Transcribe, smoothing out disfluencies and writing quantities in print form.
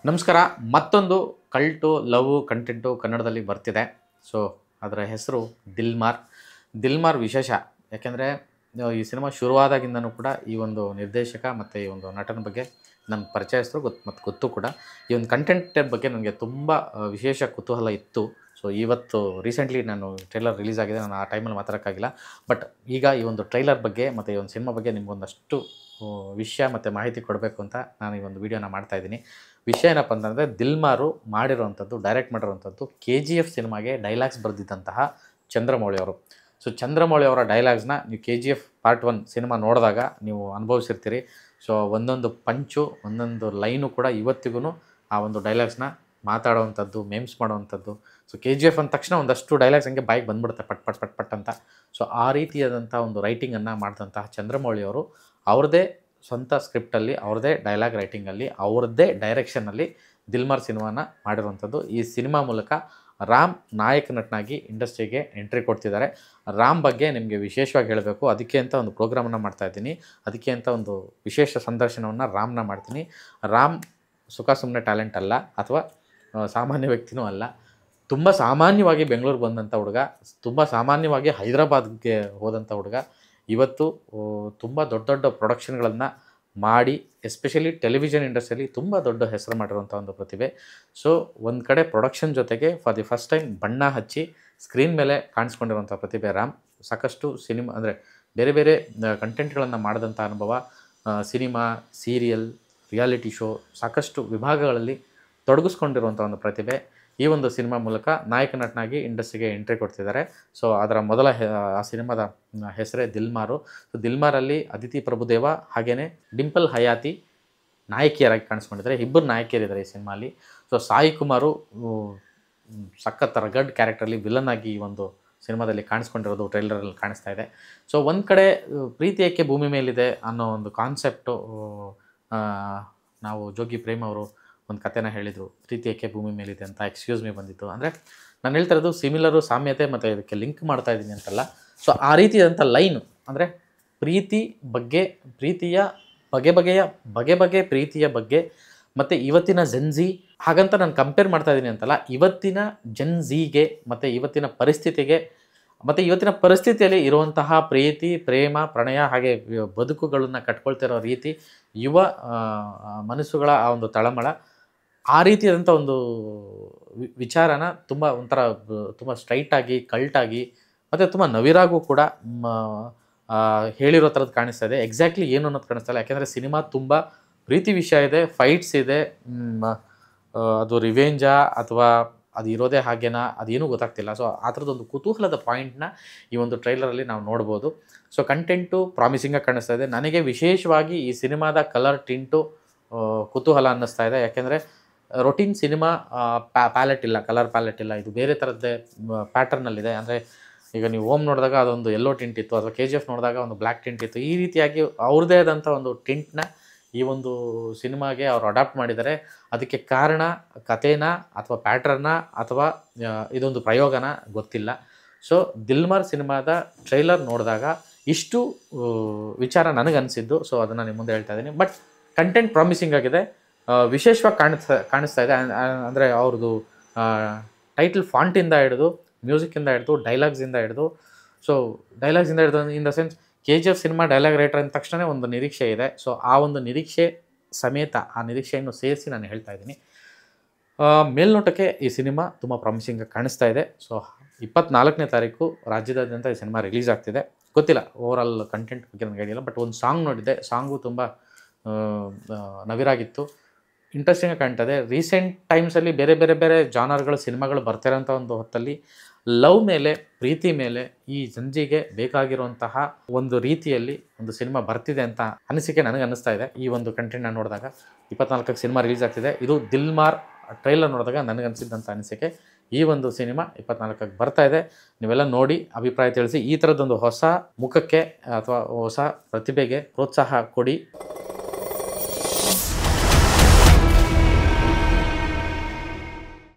ನಮಸ್ಕಾರ. ಮತ್ತೊಂದು ಕಲ್ಟು love content ಕನ್ನಡದಲ್ಲಿ ಬರ್ತಿದೆ. ಸೊ ಅದರ ಹೆಸರು ದಿಲ್ಮಾರ್. ದಿಲ್ಮಾರ್ ವಿಶೇಷ ಯಾಕೆಂದರೆ ಈ ಸಿನಿಮಾ ಶುರುವಾದಾಗಿಂದನೂ ಕೂಡ ಈ ಒಂದು ನಿರ್ದೇಶಕ ಮತ್ತು ಈ ಒಂದು ನಟನ ಬಗ್ಗೆ ನನ್ನ ಪರಿಚಯಸ್ಥರು ಮತ್ತು ಗೊತ್ತು ಕೂಡ. ಈ ಒಂದು ಕಂಟೆಂಟ್ ಬಗ್ಗೆ ನನಗೆ ತುಂಬ ವಿಶೇಷ ಕುತೂಹಲ ಇತ್ತು. ಸೊ ಇವತ್ತು ರೀಸೆಂಟ್ಲಿ ನಾನು ಟ್ರೈಲರ್ ರಿಲೀಸ್ ಆಗಿದೆ, ನಾನು ಆ ಟೈಮಲ್ಲಿ ಮಾತಾಡೋಕ್ಕಾಗಿಲ್ಲ. ಬಟ್ ಈಗ ಈ ಒಂದು ಟ್ರೈಲರ್ ಬಗ್ಗೆ ಮತ್ತು ಈ ಒಂದು ಸಿನಿಮಾ ಬಗ್ಗೆ ನಿಮಗೊಂದಷ್ಟು ವಿಷಯ ಮತ್ತು ಮಾಹಿತಿ ಕೊಡಬೇಕು ಅಂತ ನಾನು ಈ ಒಂದು ವೀಡಿಯೋನ ಮಾಡ್ತಾಯಿದ್ದೀನಿ. ವಿಷಯ ಏನಪ್ಪ ಅಂತಂದರೆ, ದಿಲ್ಮಾರು ಮಾಡಿರೋವಂಥದ್ದು, ಡೈರೆಕ್ಟ್ ಮಾಡಿರೋವಂಥದ್ದು KGF ಸಿನಿಮಾಗೆ ಡೈಲಾಗ್ಸ್ ಬರೆದಿದ್ದಂತಹ ಚಂದ್ರಮೌಳಿ ಅವರು. ಸೊ ಚಂದ್ರಮೌಳಿ ಅವರ ಡೈಲಾಗ್ಸ್ನ ನೀವು KGF ಪಾರ್ಟ್ 1 ಸಿನಿಮಾ ನೋಡಿದಾಗ ನೀವು ಅನುಭವಿಸಿರ್ತೀರಿ. ಸೊ ಒಂದೊಂದು ಪಂಚು, ಒಂದೊಂದು ಲೈನು ಕೂಡ ಇವತ್ತಿಗೂ ಆ ಒಂದು ಡೈಲಾಗ್ಸ್ನ ಮಾತಾಡೋವಂಥದ್ದು, ಮೇಮ್ಸ್ ಮಾಡೋವಂಥದ್ದು. ಸೊ KGF ಅಂದ ತಕ್ಷಣ ಒಂದಷ್ಟು ಡೈಲಾಗ್ಸ್ ಹಂಗೆ ಬಾಯಿಗೆ ಬಂದ್ಬಿಡುತ್ತೆ ಪಟ್ ಪಟ್ ಪಟ್ ಪಟ್ ಅಂತ. ಸೊ ಆ ರೀತಿಯಾದಂಥ ಒಂದು ರೈಟಿಂಗನ್ನು ಮಾಡಿದಂತಹ ಚಂದ್ರಮೌಳಿ ಅವರು ಅವ್ರದ್ದೇ ಸ್ವಂತ ಸ್ಕ್ರಿಪ್ಟಲ್ಲಿ, ಅವ್ರದ್ದೇ ಡೈಲಾಗ್ ರೈಟಿಂಗಲ್ಲಿ, ಅವ್ರದ್ದೇ ಡೈರೆಕ್ಷನಲ್ಲಿ ದಿಲ್ಮಾರ್ ಸಿನಿಮಾನ ಮಾಡಿರುವಂಥದ್ದು. ಈ ಸಿನಿಮಾ ಮೂಲಕ ರಾಮ್ ನಾಯಕ ನಟನಾಗಿ ಇಂಡಸ್ಟ್ರಿಗೆ ಎಂಟ್ರಿ ಕೊಡ್ತಿದ್ದಾರೆ. ರಾಮ್ ಬಗ್ಗೆ ನಿಮಗೆ ವಿಶೇಷವಾಗಿ ಹೇಳಬೇಕು. ಅದಕ್ಕೆ ಅಂತ ಒಂದು ಪ್ರೋಗ್ರಾಮನ್ನು ಮಾಡ್ತಾಯಿದ್ದೀನಿ. ಅದಕ್ಕೆ ಅಂತ ಒಂದು ವಿಶೇಷ ಸಂದರ್ಶನವನ್ನು ರಾಮ್ನ ಮಾಡ್ತೀನಿ. ರಾಮ್ ಸುಖ ಸುಮ್ಮನೆ ಟ್ಯಾಲೆಂಟ್ ಅಲ್ಲ, ಅಥವಾ ಸಾಮಾನ್ಯ ವ್ಯಕ್ತಿನೂ ಅಲ್ಲ. ತುಂಬ ಸಾಮಾನ್ಯವಾಗಿ ಬೆಂಗಳೂರಿಗೆ ಬಂದಂಥ ಹುಡುಗ, ತುಂಬ ಸಾಮಾನ್ಯವಾಗಿ ಹೈದರಾಬಾದ್ಗೆ ಹೋದಂಥ ಹುಡುಗ. ಇವತ್ತು ತುಂಬ ದೊಡ್ಡ ದೊಡ್ಡ ಪ್ರೊಡಕ್ಷನ್ಗಳನ್ನು ಮಾಡಿ, ಎಸ್ಪೆಷಲಿ ಟೆಲಿವಿಷನ್ ಇಂಡಸ್ಟ್ರಿಯಲ್ಲಿ ತುಂಬ ದೊಡ್ಡ ಹೆಸರು ಮಾಡಿರುವಂಥ ಒಂದು ಪ್ರತಿಭೆ. ಸೊ ಒಂದು ಕಡೆ ಪ್ರೊಡಕ್ಷನ್ ಜೊತೆಗೆ ಫಾರ್ ದಿ ಫಸ್ಟ್ ಟೈಮ್ ಬಣ್ಣ ಹಚ್ಚಿ ಸ್ಕ್ರೀನ್ ಮೇಲೆ ಕಾಣಿಸ್ಕೊಂಡಿರುವಂಥ ಪ್ರತಿಭೆ ರಾಮ್. ಸಾಕಷ್ಟು ಸಿನಿಮಾ ಅಂದರೆ ಬೇರೆ ಬೇರೆ ಕಂಟೆಂಟ್ಗಳನ್ನು ಮಾಡಿದಂಥ ಅನುಭವ, ಸಿನಿಮಾ, ಸೀರಿಯಲ್, ರಿಯಾಲಿಟಿ ಶೋ, ಸಾಕಷ್ಟು ವಿಭಾಗಗಳಲ್ಲಿ ತೊಡಗಿಸ್ಕೊಂಡಿರುವಂಥ ಒಂದು ಪ್ರತಿಭೆ. ಈ ಒಂದು ಸಿನಿಮಾ ಮೂಲಕ ನಾಯಕ ನಟನಾಗಿ ಇಂಡಸ್ಟ್ರಿಗೆ ಎಂಟ್ರಿ ಕೊಡ್ತಿದ್ದಾರೆ. ಸೊ ಅದರ ಮೊದಲ ಆ ಸಿನಿಮಾದ ಹೆಸರೇ ದಿಲ್ಮಾರು. ಸೊ ದಿಲ್ಮಾರಲ್ಲಿ ಅದಿತಿ ಪ್ರಭುದೇವ ಹಾಗೆಯೇ ಡಿಂಪಲ್ ಹಯಾತಿ ನಾಯಕಿಯರಾಗಿ ಕಾಣಿಸ್ಕೊಂಡಿದ್ದಾರೆ. ಇಬ್ಬರು ನಾಯಕಿಯರಿದ್ದಾರೆ ಈ ಸಿನಿಮಾಲಿ. ಸೊ ಸಾಯಿ ಕುಮಾರು ಸಖತ್ ರಗಡ್ ಕ್ಯಾರೆಕ್ಟ್ರಲ್ಲಿ ವಿಲನ್ ಆಗಿ ಈ ಒಂದು ಸಿನಿಮಾದಲ್ಲಿ ಕಾಣಿಸ್ಕೊಂಡಿರೋದು ಟ್ರೈಲರಲ್ಲಿ ಕಾಣಿಸ್ತಾ ಇದೆ. ಸೊ ಒಂದು ಕಡೆ ಪ್ರೀತಿ ಏಕೆ ಭೂಮಿ ಮೇಲಿದೆ ಅನ್ನೋ ಒಂದು ಕಾನ್ಸೆಪ್ಟು, ನಾವು ಜೋಗಿ ಪ್ರೇಮ್ ಅವರು ಒಂದು ಕಥೆನ ಹೇಳಿದರು, ಪ್ರೀತಿ ಏಕೆ ಭೂಮಿ ಮೇಲಿದೆ ಅಂತ. ಎಕ್ಸ್ಕ್ಯೂಸ್ ಮೀ ಬಂದಿತ್ತು. ಅಂದರೆ ನಾನು ಹೇಳ್ತಾ ಇರೋದು ಸಿಮಿಲರು, ಸಾಮ್ಯತೆ ಮತ್ತು ಇದಕ್ಕೆ ಲಿಂಕ್ ಮಾಡ್ತಾ ಇದ್ದೀನಿ ಅಂತಲ್ಲ. ಸೊ ಆ ರೀತಿಯಾದಂಥ ಲೈನು ಅಂದರೆ ಪ್ರೀತಿ ಬಗ್ಗೆ, ಪ್ರೀತಿಯ ಬಗೆ ಪ್ರೀತಿಯ ಬಗ್ಗೆ, ಮತ್ತು ಇವತ್ತಿನ ಜೆನ್ಝಿ ಹಾಗಂತ ನಾನು ಕಂಪೇರ್ ಮಾಡ್ತಾ ಇದ್ದೀನಿ ಅಂತಲ್ಲ. ಇವತ್ತಿನ ಜೆನ್ಝಿಗೆ ಮತ್ತು ಇವತ್ತಿನ ಪರಿಸ್ಥಿತಿಗೆ, ಮತ್ತು ಇವತ್ತಿನ ಪರಿಸ್ಥಿತಿಯಲ್ಲಿ ಇರುವಂತಹ ಪ್ರೀತಿ, ಪ್ರೇಮ, ಪ್ರಣಯ, ಹಾಗೆ ಬದುಕುಗಳನ್ನು ಕಟ್ಕೊಳ್ತಿರೋ ರೀತಿ, ಯುವ ಮನಸ್ಸುಗಳ ಆ ಒಂದು ತಳಮಳ, ಆ ರೀತಿಯಾದಂಥ ಒಂದು ವಿಚಾರನ ತುಂಬ ಒಂಥರ ತುಂಬ ಸ್ಟ್ರೈಟಾಗಿ, ಕಲ್ಟಾಗಿ, ಮತ್ತು ತುಂಬ ನವಿರಾಗೂ ಕೂಡ ಹೇಳಿರೋ ಥರದ್ದು ಕಾಣಿಸ್ತಾ ಇದೆ. ಎಕ್ಸಾಕ್ಟ್ಲಿ ಏನು ಅನ್ನೋದು ಕಾಣಿಸ್ತಾ ಇಲ್ಲ. ಯಾಕೆಂದರೆ ಸಿನಿಮಾ ತುಂಬ ಪ್ರೀತಿ ವಿಷಯ ಇದೆ, ಫೈಟ್ಸ್ ಇದೆ, ಅದು ರಿವೆಂಜಾ ಅಥವಾ ಅದು ಇರೋದೇ ಹಾಗೇನಾ ಅದೇನೂ ಗೊತ್ತಾಗ್ತಿಲ್ಲ. ಸೊ ಆ ಥರದ್ದೊಂದು ಕುತೂಹಲದ ಪಾಯಿಂಟ್ನ ಈ ಒಂದು ಟ್ರೈಲರಲ್ಲಿ ನಾವು ನೋಡ್ಬೋದು. ಸೊ ಕಂಟೆಂಟು ಪ್ರಾಮಿಸಿಂಗಾಗಿ ಕಾಣಿಸ್ತಾ ಇದೆ. ನನಗೆ ವಿಶೇಷವಾಗಿ ಈ ಸಿನಿಮಾದ ಕಲರ್ ಟಿಂಟು ಕುತೂಹಲ ಅನ್ನಿಸ್ತಾ ಇದೆ. ಯಾಕೆಂದರೆ ರೊಟೀನ್ ಸಿನಿಮಾ ಪ್ಯಾಲೆಟ್ ಇಲ್ಲ, ಕಲರ್ ಪ್ಯಾಲೆಟ್ ಇಲ್ಲ. ಇದು ಬೇರೆ ಥರದ್ದೇ ಪ್ಯಾಟರ್ನಲ್ಲಿದೆ. ಅಂದರೆ ಈಗ ನೀವು ಓಮ್ ನೋಡಿದಾಗ ಅದೊಂದು ಯೆಲ್ಲೋ ಟಿಂಟ್ ಇತ್ತು, ಅಥವಾ KGF ನೋಡಿದಾಗ ಒಂದು ಬ್ಲ್ಯಾಕ್ ಟಿಂಟ್ ಇತ್ತು. ಈ ರೀತಿಯಾಗಿ ಅವ್ರದ್ದೇ ಆದಂಥ ಒಂದು ಟಿಂಟ್ನ ಈ ಒಂದು ಸಿನಿಮಾಗೆ ಅವರು ಅಡಾಪ್ಟ್ ಮಾಡಿದ್ದಾರೆ. ಅದಕ್ಕೆ ಕಾರಣ ಕಥೆನ ಅಥವಾ ಪ್ಯಾಟ್ರನ್ನ ಅಥವಾ ಇದೊಂದು ಪ್ರಯೋಗನ ಗೊತ್ತಿಲ್ಲ. ಸೊ ದಿಲ್ಮಾರ್ ಸಿನಿಮಾದ ಟ್ರೈಲರ್ ನೋಡಿದಾಗ ಇಷ್ಟು ವಿಚಾರ ನನಗನ್ನಿಸಿದ್ದು. ಸೊ ಅದನ್ನು ನಿಮ್ಮ ಮುಂದೆ ಹೇಳ್ತಾ ಇದ್ದೀನಿ. ಬಟ್ ಕಂಟೆಂಟ್ ಪ್ರಾಮಿಸಿಂಗ್ ಆಗಿದೆ, ವಿಶೇಷವಾಗಿ ಕಾಣಿಸ್ತಾ ಇದೆ. ಅಂದರೆ ಅವ್ರದ್ದು ಟೈಟಲ್ ಫಾಂಟಿಂದ ಹಿಡಿದು, ಮ್ಯೂಸಿಕ್ಕಿಂದ ಹಿಡಿದು, ಡೈಲಾಗ್ಸಿಂದ ಹಿಡಿದು. ಸೊ ಡೈಲಾಗ್ಸಿಂದ ಹಿಡಿದು in the sense KGF cinema dialogue writer ಅಂದ ತಕ್ಷಣ ಒಂದು ನಿರೀಕ್ಷೆ ಇದೆ. ಸೊ ಆ ಒಂದು ನಿರೀಕ್ಷೆ ಸಮೇತ ಆ ನಿರೀಕ್ಷೆಯನ್ನು ಸೇರಿಸಿ ನಾನು ಹೇಳ್ತಾ ಇದ್ದೀನಿ. ಮೇಲ್ನೋಟಕ್ಕೆ ಈ ಸಿನಿಮಾ ತುಂಬ ಪ್ರಾಮಿಸಿಂಗಾಗಿ ಕಾಣಿಸ್ತಾ ಇದೆ. ಸೊ 24ನೇ ತಾರೀಕು ರಾಜ್ಯದಾದ್ಯಂತ ಈ ಸಿನಿಮಾ ರಿಲೀಸ್ ಆಗ್ತಿದೆ. ಗೊತ್ತಿಲ್ಲ ಓವರಾಲ್ ಕಂಟೆಂಟ್ ಬಗ್ಗೆ ನನಗೆ ಹೇಳಿಲ್ಲ. ಬಟ್ ಒಂದು ಸಾಂಗ್ ನೋಡಿದ್ದೆ, ಸಾಂಗು ತುಂಬ ನವಿರಾಗಿತ್ತು, ಇಂಟ್ರೆಸ್ಟಿಂಗಾಗಿ ಕಾಣ್ತದೆ. ರೀಸೆಂಟ್ ಟೈಮ್ಸಲ್ಲಿ ಬೇರೆ ಬೇರೆ ಬೇರೆ ಜಾನರ್ಗಳ ಸಿನಿಮಾಗಳು ಬರ್ತಿರೋಂಥ ಒಂದು ಹೊತ್ತಲ್ಲಿ ಲವ್ ಮೇಲೆ, ಪ್ರೀತಿ ಮೇಲೆ ಈ ಜಂಜಿಗೆ ಬೇಕಾಗಿರುವಂತಹ ಒಂದು ರೀತಿಯಲ್ಲಿ ಒಂದು ಸಿನಿಮಾ ಬರ್ತಿದೆ ಅಂತ ಅನಿಸಿಕೆ ನನಗೆ ಅನ್ನಿಸ್ತಾ ಇದೆ. ಈ ಒಂದು ಕಂಟೆಂಟ್ನ ನೋಡಿದಾಗ 24ಕ್ಕೆ ಸಿನಿಮಾ ರಿಲೀಸ್ ಆಗ್ತಿದೆ. ಇದು ದಿಲ್ಮಾರ್ ಟ್ರೈಲರ್ ನೋಡಿದಾಗ ನನಗನ್ಸಿದ್ದಂಥ ಅನಿಸಿಕೆ. ಈ ಒಂದು ಸಿನಿಮಾ 24ಕ್ಕೆ ಬರ್ತಾ ಇದೆ. ನೀವೆಲ್ಲ ನೋಡಿ ಅಭಿಪ್ರಾಯ ತಿಳಿಸಿ. ಈ ಥರದ್ದೊಂದು ಹೊಸ ಮುಖಕ್ಕೆ ಅಥವಾ ಹೊಸ ಪ್ರತಿಭೆಗೆ ಪ್ರೋತ್ಸಾಹ ಕೊಡಿ.